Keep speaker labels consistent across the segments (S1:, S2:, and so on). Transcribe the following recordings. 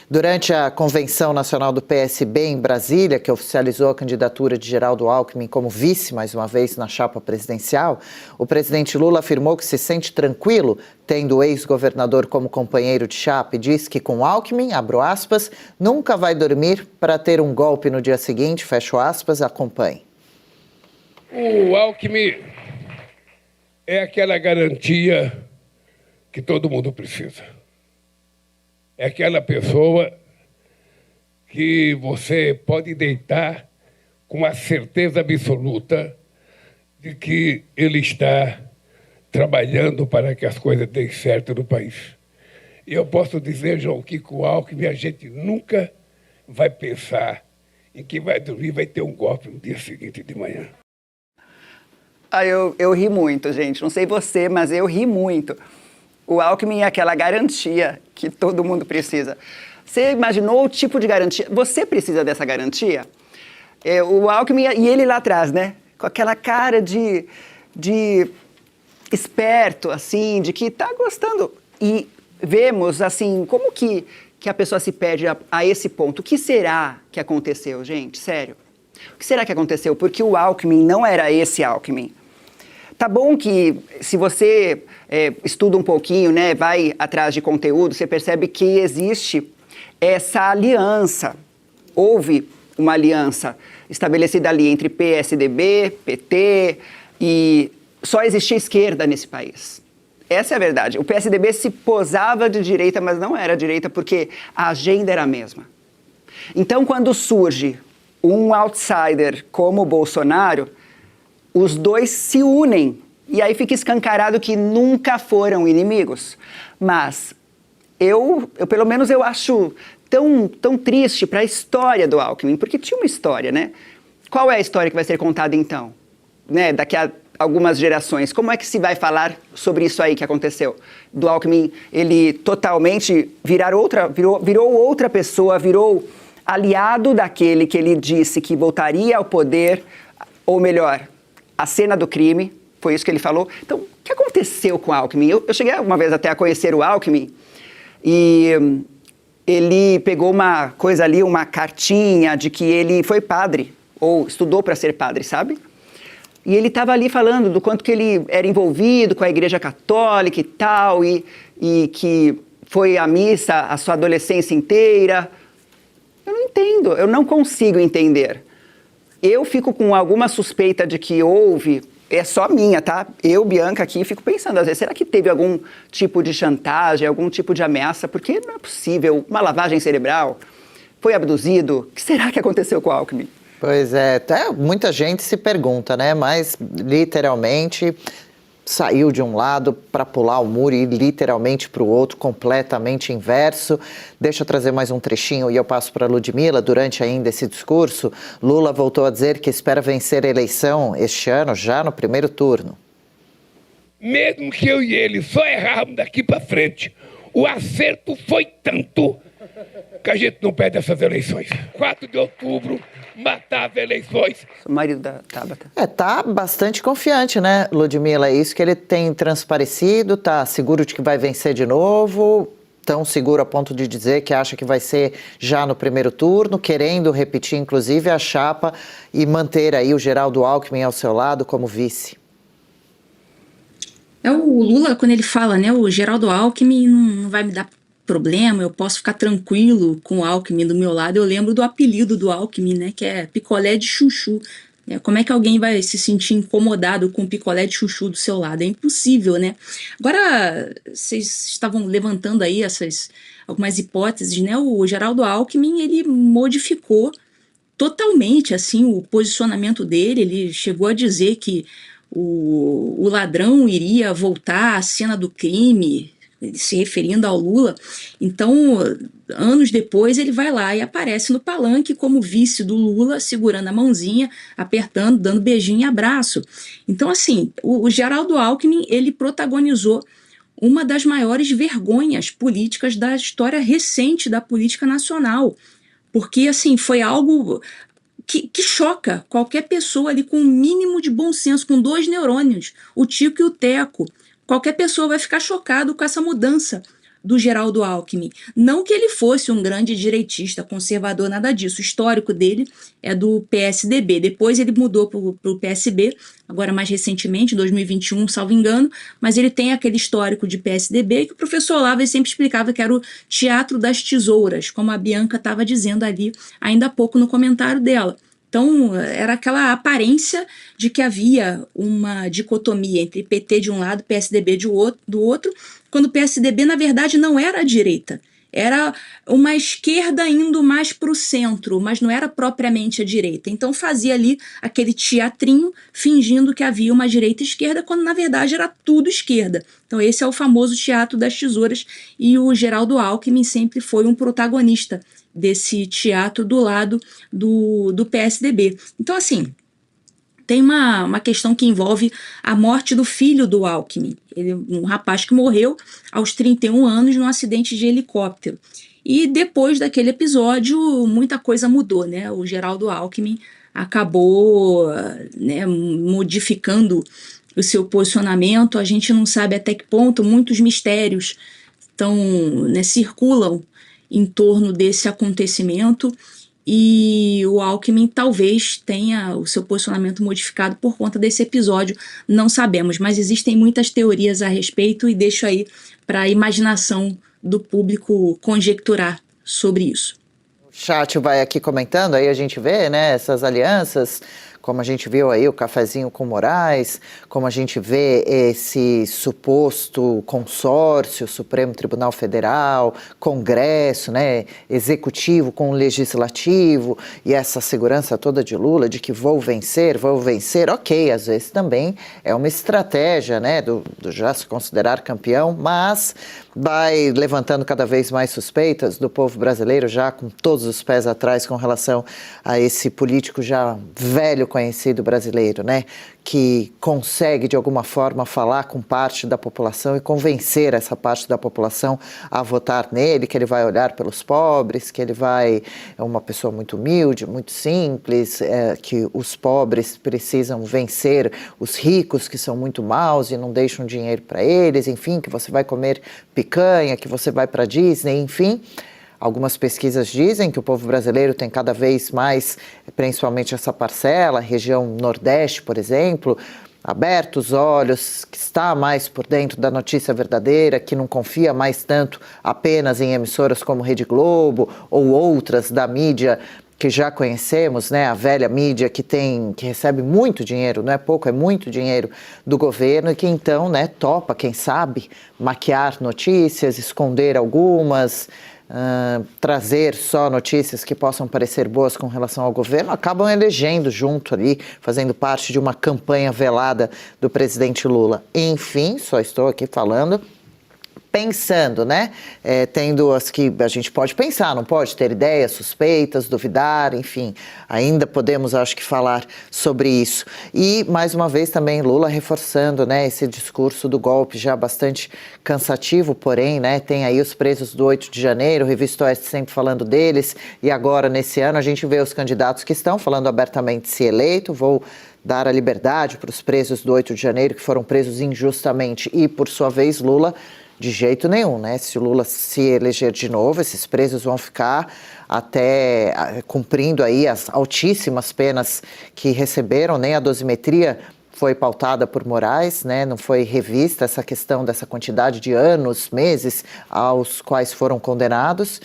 S1: Durante a Convenção Nacional do PSB em Brasília, que oficializou a candidatura de Geraldo Alckmin como vice, mais uma vez, na chapa presidencial, o presidente Lula afirmou que se sente tranquilo tendo o ex-governador como companheiro de chapa e disse que com Alckmin, abro aspas, nunca vai dormir para ter um golpe no dia seguinte, fecho aspas, acompanhe.
S2: O Alckmin é aquela garantia que todo mundo precisa. É aquela pessoa que você pode deitar com a certeza absoluta de que ele está trabalhando para que as coisas deem certo no país. E eu posso dizer, João, que com o Alckmin a gente nunca vai pensar em que vai dormir, vai ter um golpe no dia seguinte de manhã.
S3: Eu ri muito, gente. Não sei você, mas eu ri muito. O Alckmin é aquela garantia que todo mundo precisa. Você imaginou o tipo de garantia? Você precisa dessa garantia? O Alckmin e ele lá atrás, né? Com aquela cara de esperto, assim, de que está gostando. E vemos, assim, como que a pessoa se perde a esse ponto. O que será que aconteceu, gente? Sério. O que será que aconteceu? Porque o Alckmin não era esse Alckmin. Tá bom que, se você estuda um pouquinho, né, vai atrás de conteúdo, você percebe que existe essa aliança. Houve uma aliança estabelecida ali entre PSDB, PT e só existia esquerda nesse país. Essa é a verdade. O PSDB se posava de direita, mas não era direita porque a agenda era a mesma. Então, quando surge um outsider como o Bolsonaro, os dois se unem, e aí fica escancarado que nunca foram inimigos. Mas eu pelo menos, eu acho tão triste para a história do Alckmin, porque tinha uma história, né? Qual é a história que vai ser contada então? Né? Daqui a algumas gerações. Como é que se vai falar sobre isso aí que aconteceu? Do Alckmin, ele totalmente virou outra pessoa, virou aliado daquele que ele disse que voltaria ao poder, ou melhor, a cena do crime, foi isso que ele falou. Então, o que aconteceu com o Alckmin? Eu cheguei uma vez até a conhecer o Alckmin e ele pegou uma coisa ali, uma cartinha de que ele foi padre, ou estudou para ser padre, sabe? E ele estava ali falando do quanto que ele era envolvido com a Igreja Católica e tal, e que foi à missa a sua adolescência inteira. Eu não entendo, eu não consigo entender. Eu fico com alguma suspeita de que houve, é só minha, tá? Eu, Bianca, aqui, fico pensando, às vezes, será que teve algum tipo de chantagem, algum tipo de ameaça? Porque não é possível, uma lavagem cerebral, foi abduzido, o que será que aconteceu com o Alckmin?
S1: Pois é, até muita gente se pergunta, né? Mas, literalmente, saiu de um lado para pular o muro e ir literalmente para o outro, completamente inverso. Deixa eu trazer mais um trechinho e eu passo para a Ludmila. Durante ainda esse discurso, Lula voltou a dizer que espera vencer a eleição este ano, já no primeiro turno.
S2: Mesmo que eu e ele só errarmos daqui para frente, o acerto foi tanto que a gente não perde essas eleições. 4 de outubro, matar as eleições.
S3: O marido da Tabata.
S1: Tá bastante confiante, né, Ludmila? É isso que ele tem transparecido, tá seguro de que vai vencer de novo, tão seguro a ponto de dizer que acha que vai ser já no primeiro turno, querendo repetir, inclusive, a chapa e manter aí o Geraldo Alckmin ao seu lado como vice.
S4: O Lula, quando ele fala, né, o Geraldo Alckmin não vai me dar problema, eu posso ficar tranquilo com o Alckmin do meu lado. Eu lembro do apelido do Alckmin, né, que é picolé de chuchu. Como é que alguém vai se sentir incomodado com o picolé de chuchu do seu lado? É impossível, né? Agora, vocês estavam levantando aí algumas hipóteses, né? O Geraldo Alckmin, ele modificou totalmente, assim, o posicionamento dele. Ele chegou a dizer que o ladrão iria voltar à cena do crime, se referindo ao Lula. Então, anos depois, ele vai lá e aparece no palanque como vice do Lula, segurando a mãozinha, apertando, dando beijinho e abraço. Então, assim, o Geraldo Alckmin, ele protagonizou uma das maiores vergonhas políticas da história recente da política nacional, porque, assim, foi algo que choca qualquer pessoa ali com um mínimo de bom senso, com 2 neurônios, o Tico e o Teco. Qualquer pessoa vai ficar chocado com essa mudança do Geraldo Alckmin. Não que ele fosse um grande direitista, conservador, nada disso. O histórico dele é do PSDB. Depois ele mudou para o PSB, agora mais recentemente, em 2021, salvo engano, mas ele tem aquele histórico de PSDB que o professor Olavo sempre explicava que era o teatro das tesouras, como a Bianca estava dizendo ali ainda há pouco no comentário dela. Então, era aquela aparência de que havia uma dicotomia entre PT de um lado e PSDB do outro, quando o PSDB, na verdade, não era a direita. Era uma esquerda indo mais para o centro, mas não era propriamente a direita. Então, fazia ali aquele teatrinho, fingindo que havia uma direita e esquerda, quando, na verdade, era tudo esquerda. Então, esse é o famoso teatro das tesouras, e o Geraldo Alckmin sempre foi um protagonista desse teatro do lado do PSDB. Então, assim, tem uma questão que envolve a morte do filho do Alckmin. Um rapaz que morreu aos 31 anos num acidente de helicóptero. E depois daquele episódio, muita coisa mudou, né? O Geraldo Alckmin acabou, né, modificando o seu posicionamento. A gente não sabe até que ponto, muitos mistérios né, circulam em torno desse acontecimento, e o Alckmin talvez tenha o seu posicionamento modificado por conta desse episódio, não sabemos, mas existem muitas teorias a respeito e deixo aí para a imaginação do público conjecturar sobre isso.
S1: O chat vai aqui comentando, aí a gente vê, né, essas alianças, como a gente viu aí o cafezinho com Moraes, como a gente vê esse suposto consórcio, Supremo Tribunal Federal, Congresso, né, Executivo com o Legislativo, e essa segurança toda de Lula, de que vou vencer, ok, às vezes também é uma estratégia, né, do já se considerar campeão, mas vai levantando cada vez mais suspeitas do povo brasileiro, já com todos os pés atrás com relação a esse político já velho conhecido brasileiro, né, que consegue de alguma forma falar com parte da população e convencer essa parte da população a votar nele, que ele vai olhar pelos pobres, que ele é uma pessoa muito humilde, muito simples, que os pobres precisam vencer os ricos que são muito maus e não deixam dinheiro para eles, enfim, que você vai comer picanha, que você vai para Disney, enfim. Algumas pesquisas dizem que o povo brasileiro tem cada vez mais, principalmente essa parcela, região Nordeste, por exemplo, aberto os olhos, que está mais por dentro da notícia verdadeira, que não confia mais tanto apenas em emissoras como Rede Globo ou outras da mídia que já conhecemos, né, a velha mídia que recebe muito dinheiro, não é pouco, é muito dinheiro do governo, e que então, né, topa, quem sabe, maquiar notícias, esconder algumas, trazer só notícias que possam parecer boas com relação ao governo, acabam elegendo junto ali, fazendo parte de uma campanha velada do presidente Lula. Enfim, só estou aqui falando, pensando, né, tendo as que a gente pode pensar, não pode ter ideias, suspeitas, duvidar, enfim, ainda podemos, acho que, falar sobre isso. E, mais uma vez, também Lula reforçando, né, esse discurso do golpe já bastante cansativo, porém, né, tem aí os presos do 8 de janeiro, Revista Oeste sempre falando deles, e agora, nesse ano, a gente vê os candidatos que estão falando abertamente se eleito, vou dar a liberdade para os presos do 8 de janeiro, que foram presos injustamente, e, por sua vez, Lula, de jeito nenhum, né? Se o Lula se eleger de novo, esses presos vão ficar até cumprindo aí as altíssimas penas que receberam, nem a dosimetria foi pautada por Moraes, né? Não foi revista essa questão dessa quantidade de anos, meses aos quais foram condenados,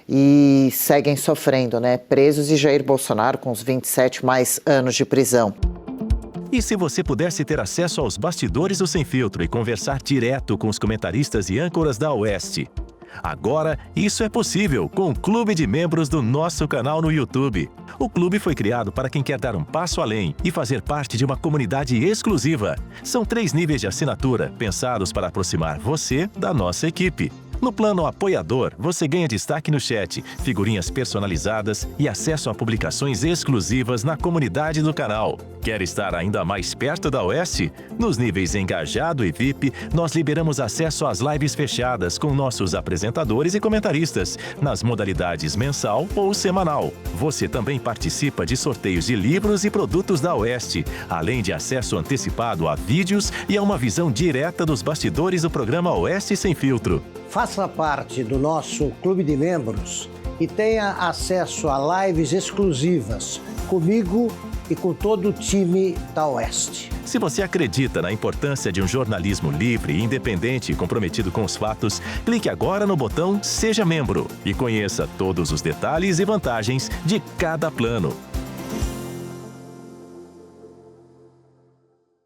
S1: e seguem sofrendo, né? Presos, e Jair Bolsonaro com os 27 mais anos de prisão.
S5: E se você pudesse ter acesso aos bastidores do Sem Filtro e conversar direto com os comentaristas e âncoras da Oeste? Agora, isso é possível com o Clube de Membros do nosso canal no YouTube. O clube foi criado para quem quer dar um passo além e fazer parte de uma comunidade exclusiva. São 3 níveis de assinatura, pensados para aproximar você da nossa equipe. No plano apoiador, você ganha destaque no chat, figurinhas personalizadas e acesso a publicações exclusivas na comunidade do canal. Quer estar ainda mais perto da Oeste? Nos níveis Engajado e VIP, nós liberamos acesso às lives fechadas com nossos apresentadores e comentaristas, nas modalidades mensal ou semanal. Você também participa de sorteios de livros e produtos da Oeste, além de acesso antecipado a vídeos e a uma visão direta dos bastidores do programa Oeste Sem Filtro.
S6: Faça parte do nosso clube de membros e tenha acesso a lives exclusivas comigo e com todo o time da Oeste.
S5: Se você acredita na importância de um jornalismo livre, independente e comprometido com os fatos, clique agora no botão Seja Membro e conheça todos os detalhes e vantagens de cada plano.